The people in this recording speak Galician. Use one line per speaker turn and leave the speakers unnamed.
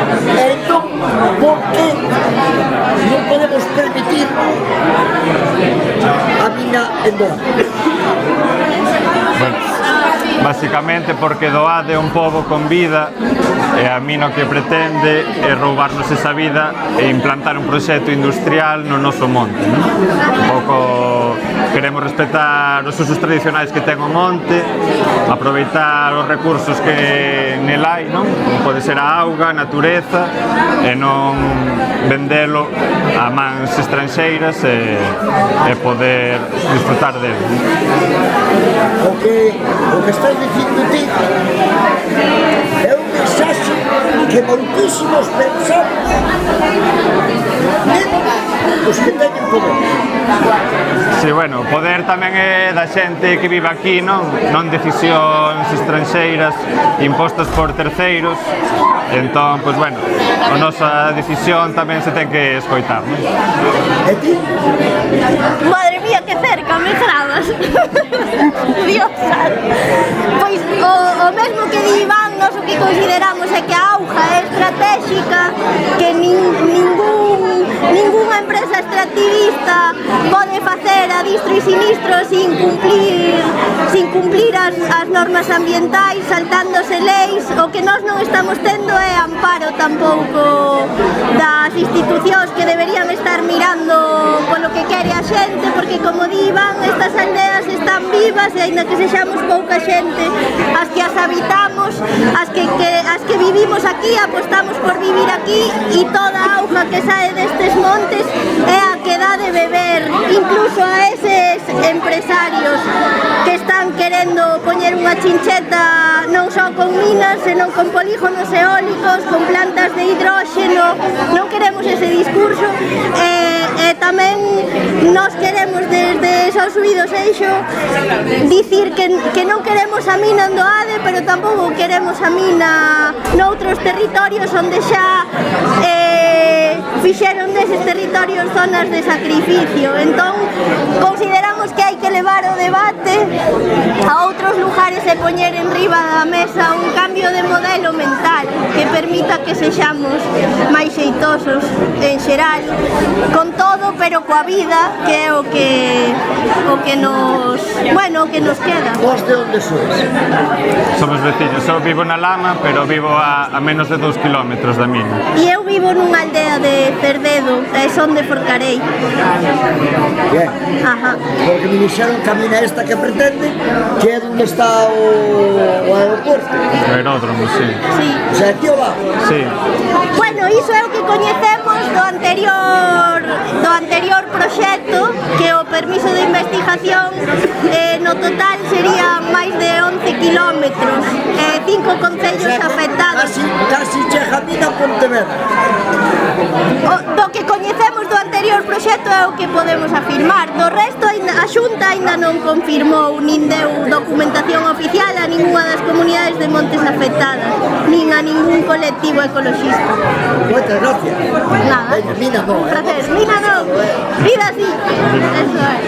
Entón, por que non podemos permitir a mina en Doa?
Bueno, basicamente porque Doade é un pobo con vida e a mina o que pretende é roubarnos esa vida e implantar un proxecto industrial no noso monte, non? Un pouco queremos respetar os usos tradicionais que ten o monte, aproveitar os recursos que nel hai, non? Pode ser a auga, a natureza e non vendelo a mans estranxeiras e poder disfrutar dele.
O que estás dicindo ti é un mensaxe que moitísimos pensamos os que teñen poder.
Si, bueno, o poder tamén é da xente que vive aquí, non decisións estranxeiras impostas por terceiros. Entón, pois, bueno, a nosa decisión tamén se ten que escoitar, non?
E ti?
Madre mía, que cerca, me trabas. Diosa. Pois o mesmo que di Iván, nós o que consideramos é que a auga é estratégica, que ningunha empresa extractivista pode facer a distro e sinistro sin cumplir as normas ambientais, saltándose leis. O que nós non estamos tendo é amparo tampouco das institucións que deberían estar mirando polo que quere a xente, porque como di Iván, estas aldeas están vivas e aínda que sexamos pouca xente as que as habitamos, as que vivimos aquí, apostamos por vivir aquí, e toda a auga que sae destes montes é a que dá de beber incluso a eses empresarios que están querendo poñer unha chincheta non só con minas, senón con polígonos eólicos, con plantas de hidróxeno. Non queremos ese discurso e tamén nós queremos desde Só Subidos Eixo dicir que non queremos a mina en Doade, pero tampouco queremos a mina noutros territorios onde xa fixeron deses territorios zonas de sacrificio. Entón, consideramos que hai que levar o debate a outros lugares e poñer en riba da mesa un cambio de modelo mental que permita que sexamos máis xeitosos en xeral, con todo, pero coa vida, que é o que nos queda.
Vos de onde sois?
Somos veciños, eu vivo na Lama, pero vivo a menos de 2 kilómetros da mina.
E eu vivo nunha aldea de Cerdedo, son de Forcarei.
Bien.
Ajá.
Porque me dixeron que a mina esta que pretende, que é onde está o aeroporto.
O aeródromo, sí.
Sí.
O sea, aquí o lá.
Sí.
Bueno, iso é o que coñecemos do anterior proxecto, que o permiso de investigación no total sería máis de 11 kilómetros, 5 concellos afectados.
Casi chega a mina a Pontevedra.
Do que coñecemos do anterior proxecto é o que podemos afirmar. Do resto, a Xunta aínda non confirmou nin deu documentación oficial a ningunha das comunidades de montes afectadas, nin a ningún colectivo ecologista.
Moitas gracias.
Nada.
Mina non,
Placer. Mina non. Vida sí. Eso é.